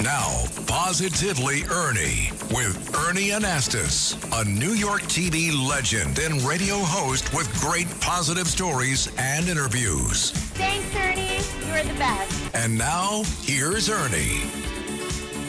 Now, Positively Ernie with Ernie Anastas, a New York TV legend and radio host with great positive stories and interviews. Thanks, Ernie. You're the best. And now, here's Ernie.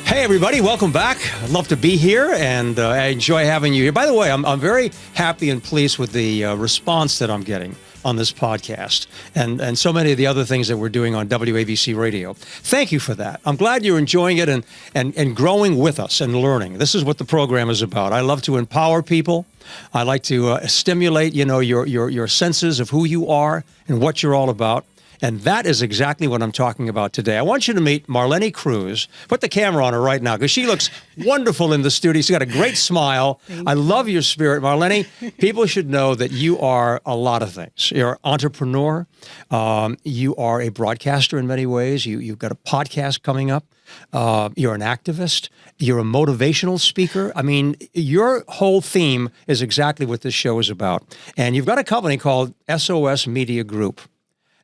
Hey, everybody. Welcome back. I'd love to be here, and I enjoy having you here. By the way, I'm very happy and pleased with the response that I'm getting on this podcast and so many of the other things that we're doing on WABC radio. Thank you for that. I'm glad you're enjoying it and growing with us and learning. This is what the program is about. I love to empower people. I like to stimulate, your senses of who you are and what you're all about. And that is exactly what I'm talking about today. I want you to meet Marleny Cruz. Put the camera on her right now because she looks wonderful in the studio. She's got a great smile. I love your spirit, Marleny. People should know that you are a lot of things. You're an entrepreneur. You are a broadcaster in many ways. You've got a podcast coming up. You're an activist. You're a motivational speaker. I mean, your whole theme is exactly what this show is about. And you've got a company called SOS Media Group.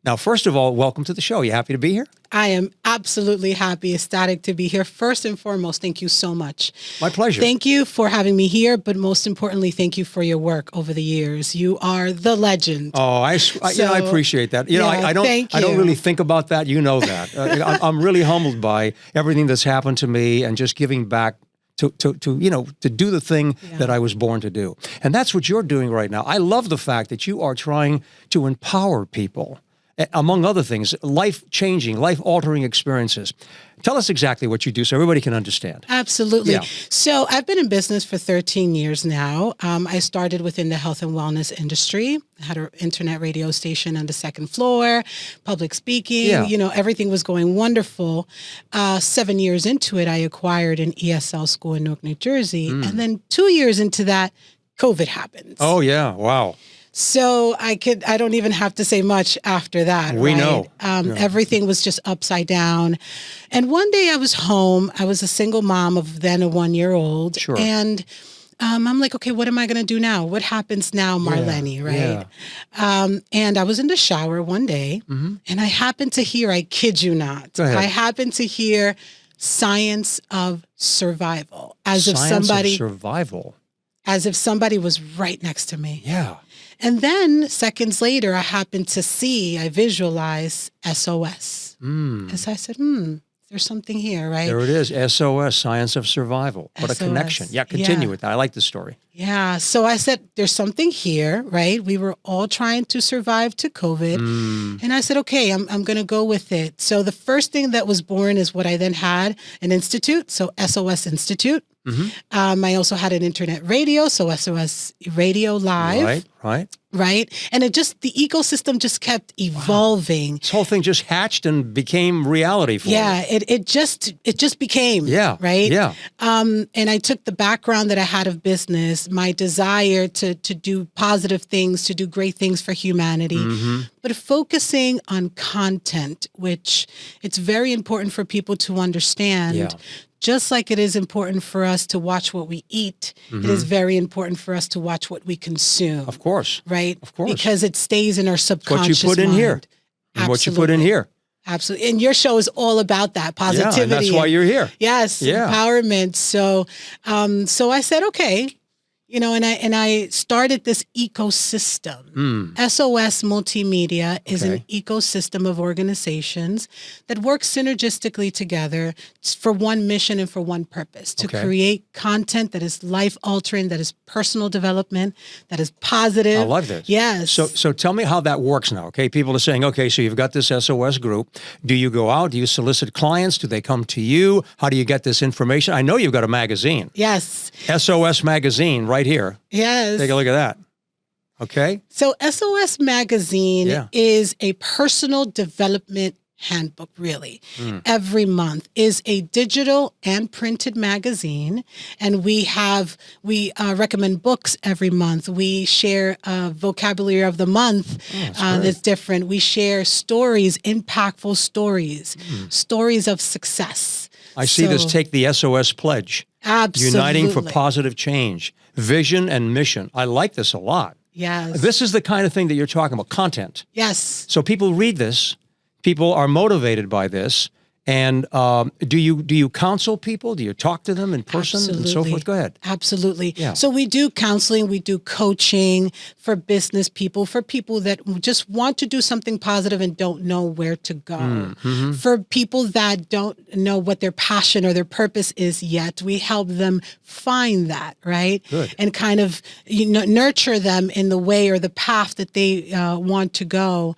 Now, first of all, welcome to the show. You happy to be here? I am absolutely happy, ecstatic to be here. First and foremost, thank you so much. My pleasure. Thank you for having me here, but most importantly, thank you for your work over the years. You are the legend. Oh, I appreciate that. I don't really think about that. You know that. I'm really humbled by everything that's happened to me and just giving back to do the thing that I was born to do. And that's what you're doing right now. I love the fact that you are trying to empower people. Among other things, life-changing, life-altering experiences. Tell us exactly what you do so everybody can understand. Absolutely. Yeah. So I've been in business for 13 years now. I started within the health and wellness industry. I had an internet radio station on the second floor, public speaking, everything was going wonderful. 7 years into it, I acquired an ESL school in Newark, New Jersey. And then 2 years into that, COVID happened. Oh, yeah. Wow. So I don't even have to say much after that. We know. Everything was just upside down. And one day I was home. I was a single mom of then a 1-year-old. Sure. And I'm like, okay, what am I going to do now? What happens now, Marleni, right? Yeah. And I was in the shower one day and I happened to hear, I kid you not, I happened to hear science of survival. Survival. As if somebody was right next to me. Yeah. And then seconds later, I visualize SOS. And so I said, there's something here, right? There it is, SOS, Science of Survival. What a connection. Yeah, continue with that. I like the story. Yeah, so I said, there's something here, right? We were all trying to survive to COVID. And I said, okay, I'm going to go with it. So the first thing that was born is what I then had, an institute, so SOS Institute. I also had an internet radio, so SOS Radio Live. Right. And the ecosystem just kept evolving. Wow. This whole thing just hatched and became reality for you. Yeah, it just became. Yeah. Right. Yeah. And I took the background that I had of business, my desire to do positive things, to do great things for humanity, but focusing on content, which it's very important for people to understand. Yeah. Just like it is important for us to watch what we eat, it is very important for us to watch what we consume. Of course. Right? Of course. Because it stays in our subconscious mind. What you put in here. And what you put in here. Absolutely. And your show is all about that, positivity. Yeah, and that's why you're here. Yes, empowerment. So I said, okay. And I started this ecosystem. SOS Multimedia is an ecosystem of organizations that work synergistically together for one mission and for one purpose, to create content that is life-altering, that is personal development, that is positive. I love this. Yes. So tell me how that works now, okay? People are saying, okay, so you've got this SOS group. Do you go out? Do you solicit clients? Do they come to you? How do you get this information? I know you've got a magazine. Yes. SOS Magazine right here. Yes. Take a look at that. Okay. So SOS Magazine is a personal development handbook, really. Every month is a digital and printed magazine. And we recommend books every month. We share a vocabulary of the month that's different. We share stories, impactful stories, stories of success. I see this, take the SOS pledge. Absolutely. Uniting for positive change, vision and mission. I like this a lot. Yes. This is the kind of thing that you're talking about, content. Yes. So people read this, people are motivated by this, And do you counsel people? Do you talk to them in person and so forth? Go ahead. Absolutely. Yeah. So we do counseling, we do coaching for business people, for people that just want to do something positive and don't know where to go. For people that don't know what their passion or their purpose is yet, we help them find that, right? Good. And kind of nurture them in the way or the path that they want to go.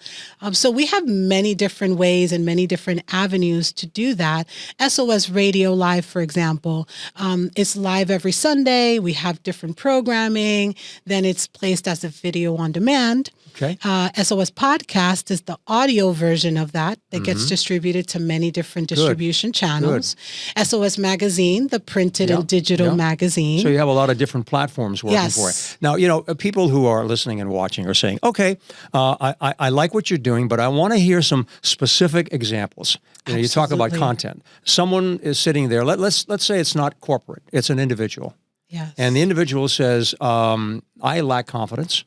So we have many different ways and many different avenues to do that. SOS Radio Live, for example, it's live every Sunday. We have different programming. Then it's placed as a video on demand. Okay. SOS Podcast is the audio version of that gets distributed to many different distribution channels. SOS Magazine, the printed and digital magazine. So you have a lot of different platforms working for it. Now, people who are listening and watching are saying, okay, I like what you're doing, but I want to hear some specific examples. You talk about content. Someone is sitting there. Let's say it's not corporate. It's an individual. Yes. And the individual says, I lack confidence.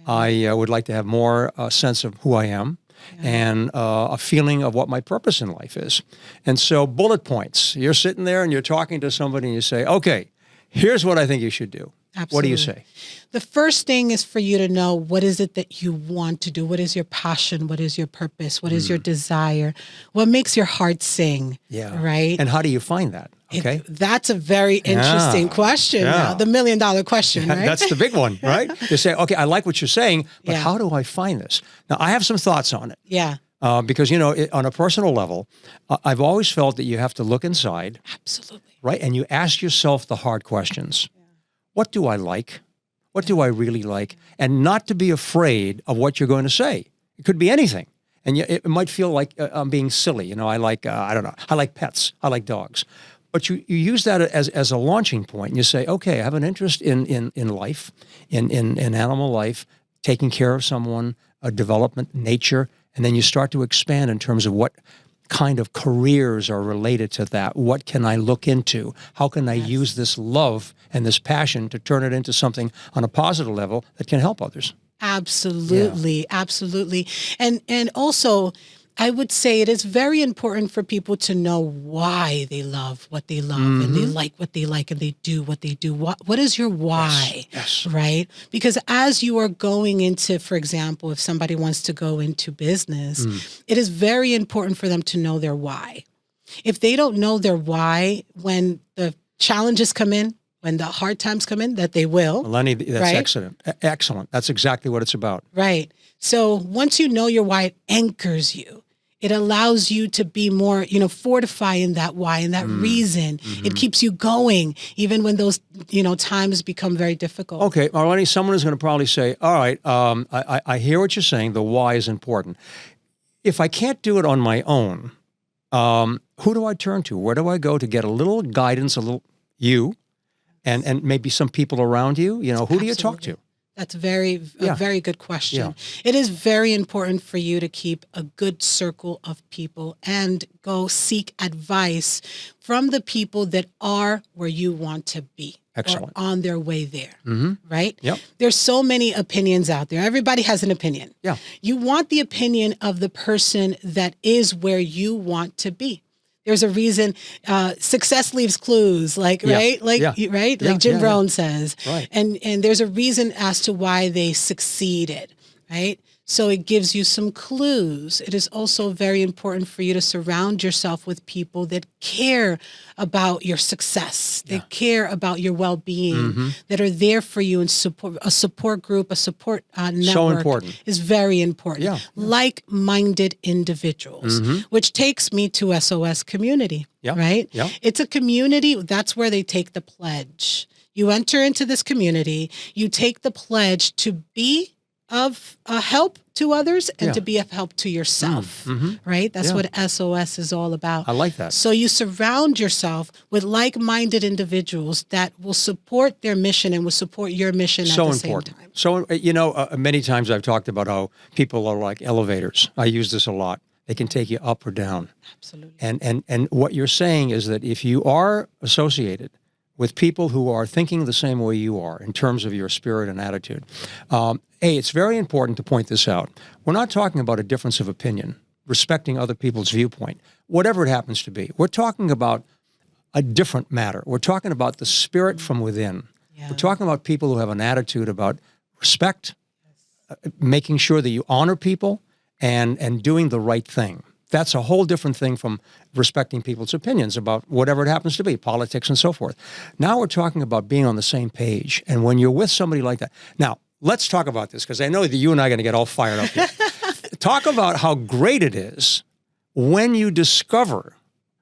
I would like to have more sense of who I am and a feeling of what my purpose in life is. And so bullet points. You're sitting there and you're talking to somebody and you say, okay, here's what I think you should do. Absolutely. What do you say? The first thing is for you to know, what is it that you want to do? What is your passion? What is your purpose? What is your desire? What makes your heart sing? Yeah. Right? And how do you find that? Okay. That's a very interesting question. Yeah. The $1 million question, right? That's the big one, right? You say, okay, I like what you're saying, but Yeah. how do I find this? Now, I have some thoughts on it. Yeah. Because, on a personal level, I've always felt that you have to look inside, Absolutely. right? And you ask yourself the hard questions. What do I like? What do I really like? And not to be afraid of what you're going to say. It could be anything. And it might feel like I'm being silly. I like, I don't know, I like pets. I like dogs. But you use that as a launching point. And you say, okay, I have an interest in life, in animal life, taking care of someone, development, nature. And then you start to expand in terms of what kind of careers are related to that. What can I look into? How can I use this love and this passion to turn it into something on a positive level that can help others? Absolutely. Yeah. Absolutely. And also, I would say it is very important for people to know why they love what they love and they like what they like and they do what they do. What is your why? Yes. Right? Because as you are going into, for example, if somebody wants to go into business, it is very important for them to know their why. If they don't know their why, when the challenges come in, when the hard times come in, that they will. Marleni, that's right? excellent. Excellent. That's exactly what it's about. Right. So once you know your why, it anchors you. It allows you to be more, fortifying that why and that reason. It keeps you going, even when those, times become very difficult. Okay, Marleni, someone is going to probably say, all right, I hear what you're saying. The why is important. If I can't do it on my own, who do I turn to? Where do I go to get a little guidance, and maybe some people around you? Who do you talk to? That's a very good question. Yeah. It is very important for you to keep a good circle of people and go seek advice from the people that are where you want to be. Excellent. Or on their way there, right? Yep. There's so many opinions out there. Everybody has an opinion. Yeah. You want the opinion of the person that is where you want to be. There's a reason success leaves clues, right? Like Jim Brown says. Right. And there's a reason as to why they succeeded, right? So it gives you some clues. It is also very important for you to surround yourself with people that care about your success, that care about your well-being, that are there for you and support. A support group, a support network so important. Is very important. Yeah. Like-minded individuals, which takes me to SOS community, right? Yeah. It's a community. That's where they take the pledge. You enter into this community, you take the pledge to be of help to others and to be of help to yourself, right? That's what SOS is all about. I like that. So you surround yourself with like-minded individuals that will support their mission and will support your mission at the same time. So, many times I've talked about how people are like elevators. I use this a lot. They can take you up or down. Absolutely. And what you're saying is that if you are associated with people who are thinking the same way you are in terms of your spirit and attitude, it's very important to point this out. We're not talking about a difference of opinion. respecting other people's viewpoint, whatever it happens to be. We're talking about a different matter. We're talking about the spirit from within. Yeah. We're talking about people who have an attitude about respect, making sure that you honor people, and doing the right thing. That's a whole different thing from respecting people's opinions about whatever it happens to be, politics and so forth. Now we're talking about being on the same page. And when you're with somebody like that, now let's talk about this, because I know that you and I are going to get all fired up here. Talk about how great it is when you discover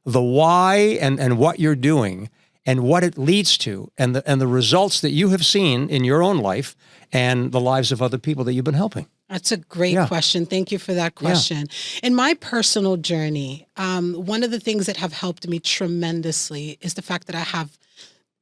the why and what you're doing and what it leads to, and the results that you have seen in your own life and the lives of other people that you've been helping. That's a great question. Thank you for that question. In my personal journey, one of the things that have helped me tremendously is the fact that I have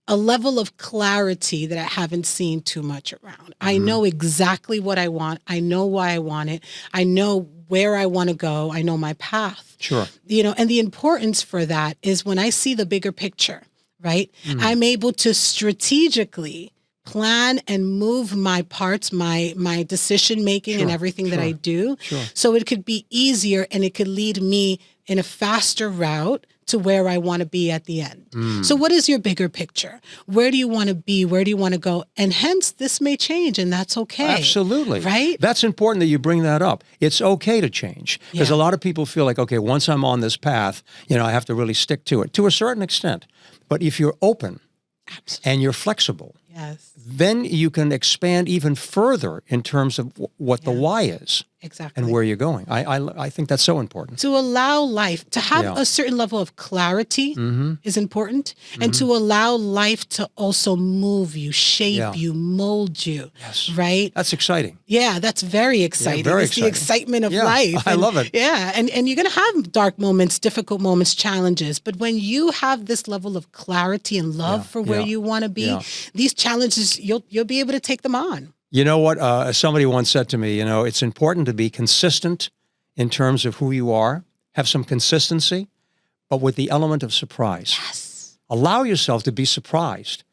a level of clarity that I haven't seen too much around. I know exactly what I want. I know why I want it. I know where I want to go. I know my path. Sure. And the importance for that is when I see the bigger picture, right? I'm able to strategically plan and move my parts, my decision making and everything that I do. So it could be easier and it could lead me in a faster route to where I want to be at the end. So what is your bigger picture? Where do you want to be? Where do you want to go? And hence this may change, and that's okay. Absolutely. Right? That's important that you bring that up. It's okay to change, because a lot of people feel like, okay, once I'm on this path, I have to really stick to it to a certain extent. But if you're open and you're flexible, then you can expand even further in terms of what the why is. Exactly. And where you're going. I think that's so important. To allow life, to have a certain level of clarity is important, and to allow life to also move you, shape you, mold you, right? That's exciting. Yeah, that's very exciting. Very it's the excitement of life. I love it. Yeah, and you're going to have dark moments, difficult moments, challenges, but when you have this level of clarity and love for where you want to be, these challenges, you'll be able to take them on. You know what? Somebody once said to me, it's important to be consistent in terms of who you are, have some consistency, but with the element of surprise. Yes. Allow yourself to be surprised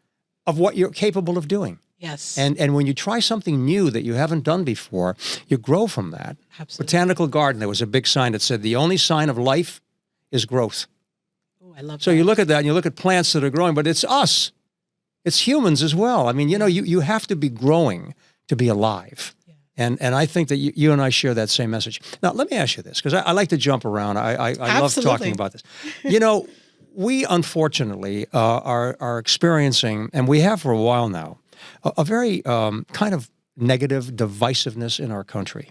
of what you're capable of doing. Yes. And when you try something new that you haven't done before, you grow from that. Absolutely. Botanical garden, there was a big sign that said, the only sign of life is growth. Oh, I love So that. you look at that and you look at plants that are growing, but it's us. It's humans as well. I mean, you have to be growing to be alive. And I think that you and I share that same message. Now, let me ask you this, because I like to jump around. I love talking about this. We unfortunately are experiencing, and we have for a while now, a very kind of negative divisiveness in our country.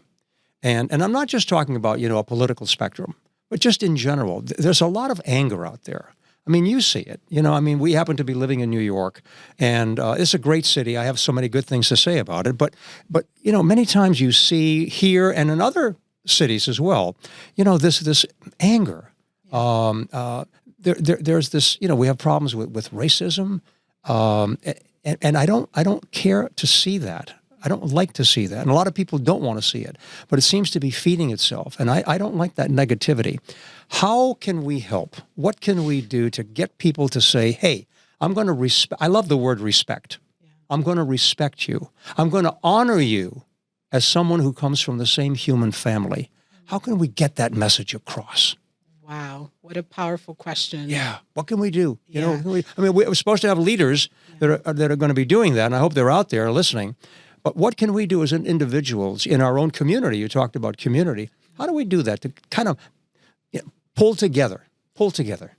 And I'm not just talking about, a political spectrum, but just in general. There's a lot of anger out there. I mean, you see it. We happen to be living in New York, and it's a great city. I have so many good things to say about it. But many times you see here and in other cities as well, this anger. There's this, we have problems with racism, and I don't care to see that. I don't like to see that. And a lot of people don't want to see it, but it seems to be feeding itself. And I don't like that negativity. How can we help? What can we do to get people to say, hey, I'm going to respect, I love the word respect. I'm going to respect you. I'm going to honor you as someone who comes from the same human family. How can we get that message across? Wow, what a powerful question. Yeah, what can we do? We're supposed to have leaders that are going to be doing that, and I hope they're out there listening. But what can we do as individuals in our own community? You talked about community. How do we do that to kind of pull together?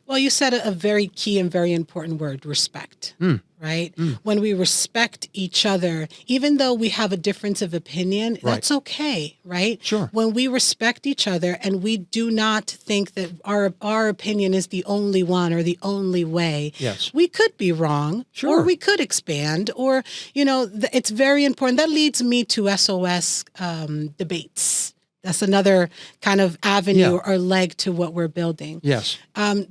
Well, you said a very key and very important word, respect, right? When we respect each other, even though we have a difference of opinion, that's okay, right? Sure. When we respect each other and we do not think that our opinion is the only one or the only way, we could be wrong, or we could expand, or, it's very important. That leads me to SOS debates. That's another kind of avenue or leg to what we're building. Yes.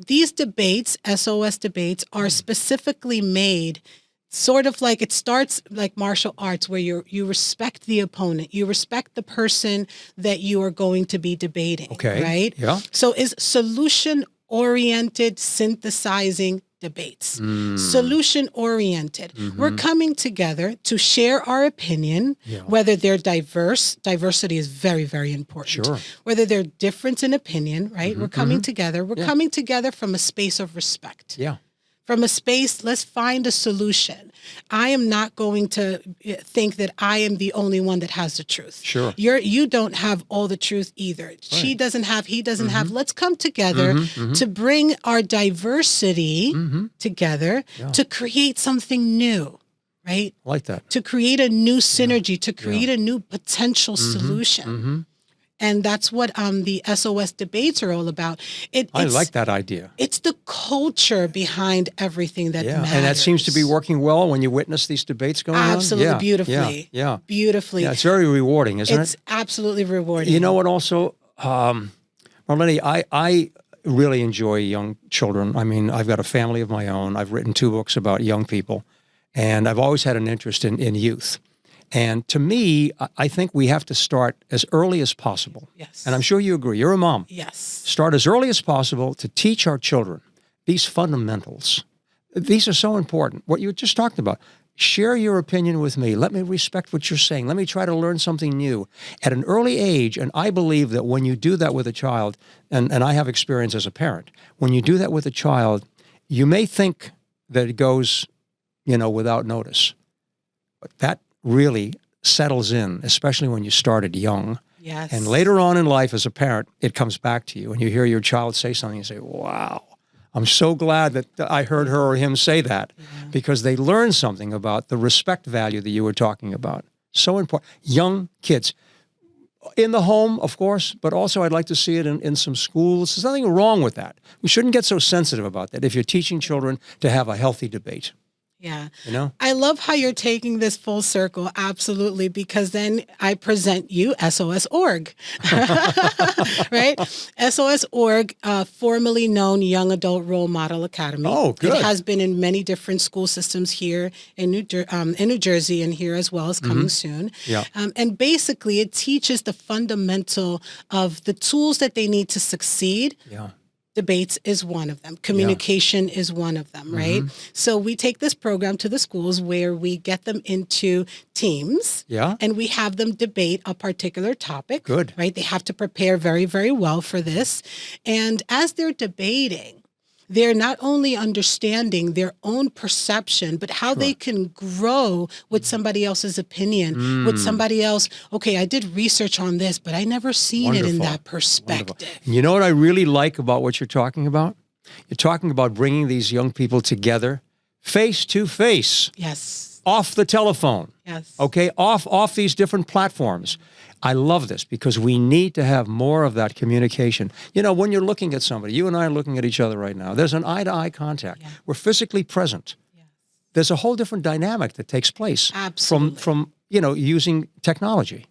These debates, SOS debates, are specifically made sort of like, it starts like martial arts, where you respect the opponent, you respect the person that you are going to be debating. Okay. Right? Yeah. So is solution-oriented synthesizing debates, solution-oriented. We're coming together to share our opinion, whether they're diverse. Diversity is very, very important. Sure. Whether they're different in opinion, right? We're coming together. We're coming together from a space of respect. Yeah. From a space, let's find a solution. I am not going to think that I am the only one that has the truth. Sure. You don't have all the truth either. Right. She doesn't have, he doesn't have. Let's come together to bring our diversity together to create something new, right? I like that. To create a new synergy, to create a new potential solution. And that's what the SOS debates are all about. I like that idea. It's the culture behind everything that matters. And that seems to be working well when you witness these debates going on. Absolutely, beautifully. Yeah. Beautifully. Yeah, it's very rewarding, isn't it? It's absolutely rewarding. You know what also, Marleni, I really enjoy young children. I mean, I've got a family of my own. I've written 2 books about young people, and I've always had an interest in youth. And to me, I think we have to start as early as possible. Yes. And I'm sure you agree. You're a mom. Yes. Start as early as possible to teach our children these fundamentals. These are so important. What you just talked about. Share your opinion with me. Let me respect what you're saying. Let me try to learn something new at an early age. And I believe that when you do that with a child, and I have experience as a parent, when you do that with a child, you may think that it goes, without notice. But that really settles in, especially when you started young. Yes. And later on in life as a parent, it comes back to you and you hear your child say something and say, wow, I'm so glad that I heard her or him say that because they learned something about the respect value that you were talking about. So important. Young kids. In the home, of course, but also I'd like to see it in some schools. There's nothing wrong with that. We shouldn't get so sensitive about that if you're teaching children to have a healthy debate. Yeah. I love how you're taking this full circle. Absolutely. Because then I present you SOSorg, right? SOSorg, formerly known Young Adult Role Model Academy. Oh, good. It has been in many different school systems here in New Jersey and here as well as coming soon. Yeah. And basically it teaches the fundamental of the tools that they need to succeed. Yeah. Debates is one of them. Communication is one of them, right? So we take this program to the schools where we get them into teams and we have them debate a particular topic. Good. Right? They have to prepare very, very well for this. And as they're debating, they're not only understanding their own perception, but how they can grow with somebody else's opinion, with somebody else. Okay, I did research on this, but I never seen it in that perspective. And you know what I really like about what you're talking about? You're talking about bringing these young people together face to face. Yes. Off the telephone. Yes. Okay, off these different platforms. I love this because we need to have more of that communication. When you're looking at somebody, you and I are looking at each other right now, there's an eye-to-eye contact. Yeah. We're physically present. Yes. There's a whole different dynamic that takes place from using technology.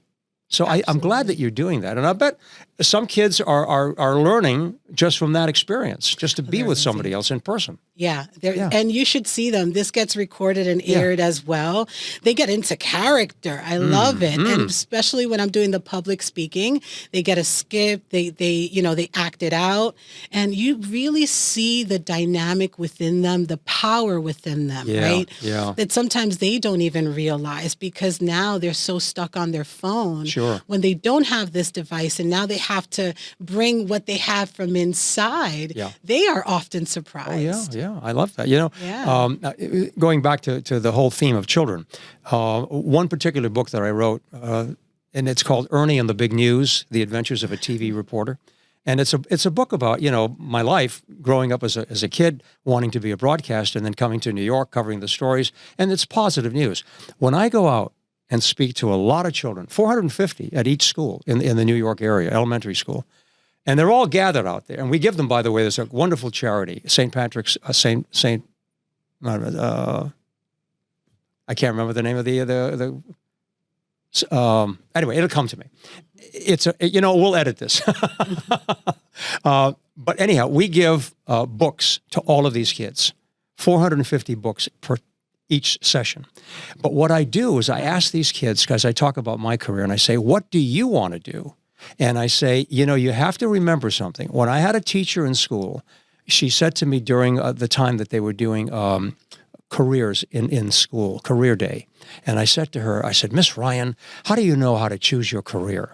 So I'm glad that you're doing that. And I bet some kids are learning just from that experience, just to be with somebody else in person. Yeah. And you should see them. This gets recorded and aired as well. They get into character. I love it. And especially when I'm doing the public speaking, they get a skip, they act it out. And you really see the dynamic within them, the power within them, right? Yeah. That sometimes they don't even realize because now they're so stuck on their phone. Sure. When they don't have this device and now they have to bring what they have from inside, they are often surprised. Oh, yeah. I love that. Going back to the whole theme of children, one particular book that I wrote, and it's called Ernie and the Big News, The Adventures of a TV Reporter. And it's a book about, my life growing up as a kid, wanting to be a broadcaster and then coming to New York, covering the stories. And it's positive news. When I go out and speak to a lot of children, 450 at each school in the New York area, elementary school. And they're all gathered out there. And we give them, by the way, there's a wonderful charity, St. Patrick's, I can't remember the name of anyway, it'll come to me. We'll edit this. But anyhow, we give books to all of these kids, 450 books per each session. But what I do is I ask these kids, because I talk about my career, and I say, what do you want to do? And I say, you have to remember something. When I had a teacher in school, she said to me during the time that they were doing careers in school, career day. And I said to her, I said, Miss Ryan, how do you know how to choose your career?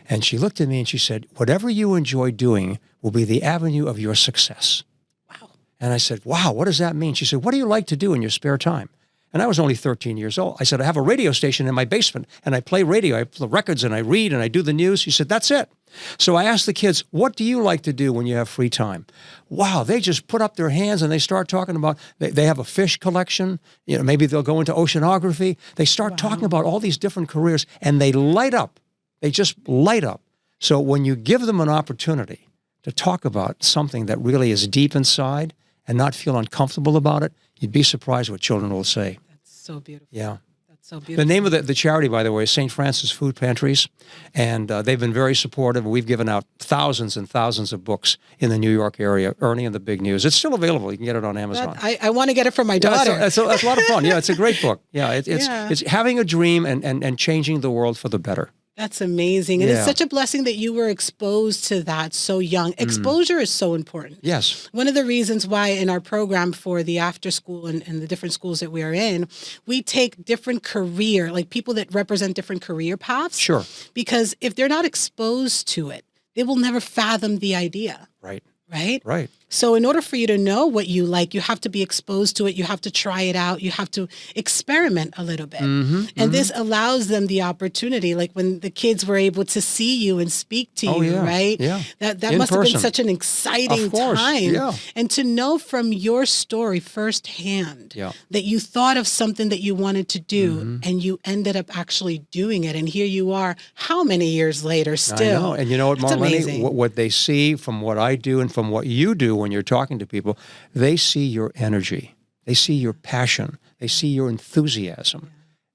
And she looked at me and she said, whatever you enjoy doing will be the avenue of your success. Wow. And I said, wow, what does that mean? She said, what do you like to do in your spare time? And I was only 13 years old. I said, I have a radio station in my basement and I play radio. I play records and I read and I do the news. She said, that's it. So I asked the kids, what do you like to do when you have free time? Wow, they just put up their hands and they start talking about, they have a fish collection. You know, maybe they'll go into oceanography. They start talking about all these different careers and they light up. They just light up. So when you give them an opportunity to talk about something that really is deep inside and not feel uncomfortable about it, you'd be surprised what children will say. That's so beautiful. Yeah. So beautiful. The name of the charity, by the way, is St. Francis Food Pantries, and they've been very supportive. We've given out thousands and thousands of books in the New York area. Ernie and the Big News. It's still available. You can get it on Amazon. I want to get it for my daughter. Yeah, it's a lot of fun. Yeah, it's a great book. Yeah, it's having a dream and changing the world for the better. That's amazing. And it's such a blessing that you were exposed to that so young. Exposure is so important. Yes. One of the reasons why in our program for the after school and the different schools that we are in, we take different career, like people that represent different career paths. Sure. Because if they're not exposed to it, they will never fathom the idea. Right. Right? Right. So in order for you to know what you like, you have to be exposed to it. You have to try it out. You have to experiment a little bit. And this allows them the opportunity, like when the kids were able to see you and speak to you, right? Yeah. That In must have person. been such an exciting time. Yeah. And to know from your story firsthand that you thought of something that you wanted to do and you ended up actually doing it. And here you are, how many years later still? I know. And you know what, Marleni? What they see from what I do and from what you do when you're talking to people, they see your energy. They see your passion. They see your enthusiasm.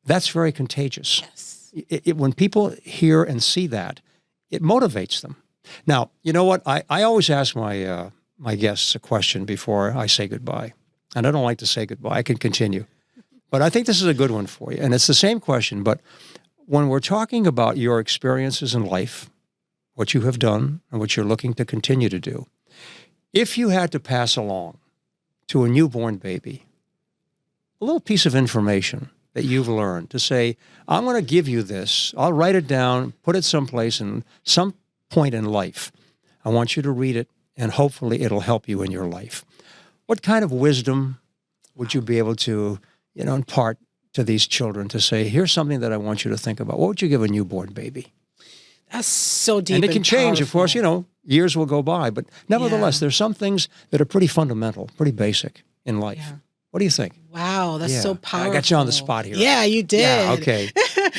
That's very contagious. Yes. When people hear and see that, it motivates them. Now, you know what? I always ask my my guests a question before I say goodbye. And I don't like to say goodbye. I can continue. But I think this is a good one for you. And it's the same question, but when we're talking about your experiences in life, what you have done and what you're looking to continue to do, if you had to pass along to a newborn baby a little piece of information that you've learned to say, I'm going to give you this, I'll write it down, put it someplace in some point in life. I want you to read it, and hopefully it'll help you in your life. What kind of wisdom would you be able to, impart to these children to say, here's something that I want you to think about? What would you give a newborn baby? That's so deep. And it can change, of course, powerful. years will go by. But nevertheless, there's some things that are pretty fundamental, pretty basic in life. Yeah. What do you think? Wow, that's so powerful. I got you on the spot here. Yeah, you did. Yeah, okay.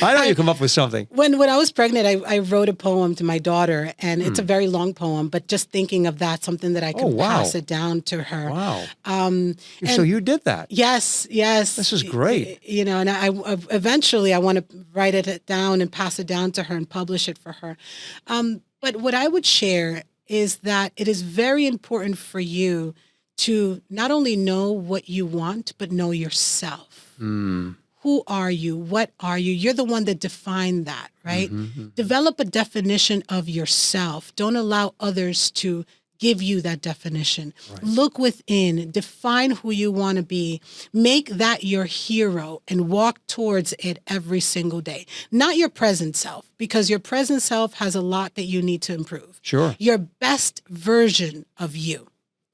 I know you come up with something. When I was pregnant, I wrote a poem to my daughter, and it's a very long poem, but just thinking of that, something that I could pass it down to her. Wow. So you did that. Yes. This is great. And I eventually I want to write it down and pass it down to her and publish it for her. But what I would share is that it is very important for you to not only know what you want, but know yourself. Who are you? What are you? You're the one that defined that, right? Develop a definition of yourself. Don't allow others to give you that definition. Right. Look within, define who you want to be, make that your hero and walk towards it every single day. Not your present self, because your present self has a lot that you need to improve. Sure. Your best version of you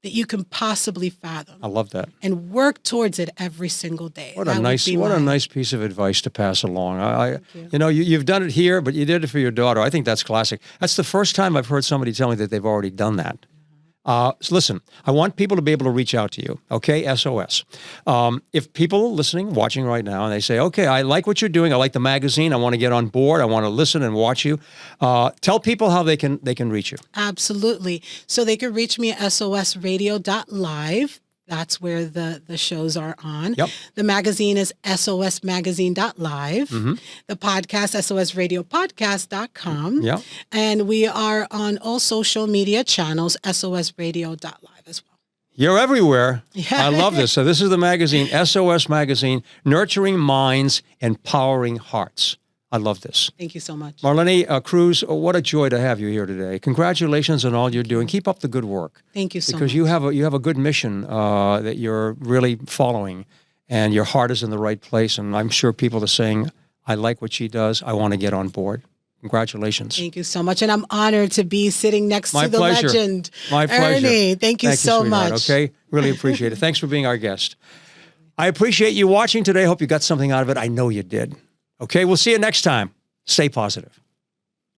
that you can possibly fathom. I love that. And work towards it every single day. What a nice piece of advice to pass along. You've done it here, but you did it for your daughter. I think that's classic. That's the first time I've heard somebody tell me that they've already done that. So listen, I want people to be able to reach out to you, okay, SOS. If people listening, watching right now, and they say, okay, I like what you're doing, I like the magazine, I want to get on board, I want to listen and watch you, tell people how they can reach you. Absolutely. So they can reach me at SOSradio.live. That's where the shows are on. Yep. The magazine is SOSmagazine.live. The podcast, SOSradiopodcast.com. Yep. And we are on all social media channels, SOSradio.live as well. You're everywhere. Yeah. I love this. So this is the magazine, SOS Magazine, Nurturing Minds, Empowering Hearts. I love this. Thank you so much. Marleny Cruz, what a joy to have you here today. Congratulations on all you're doing. Keep up the good work. Thank you so much. Because you have a good mission that you're really following, and your heart is in the right place. And I'm sure people are saying, I like what she does. I want to get on board. Congratulations. Thank you so much. And I'm honored to be sitting next to the legend. My pleasure. Ernie, thank you so sweetheart. much. Okay, really appreciate it. Thanks for being our guest. I appreciate you watching today. Hope you got something out of it. I know you did. Okay, we'll see you next time. Stay positive.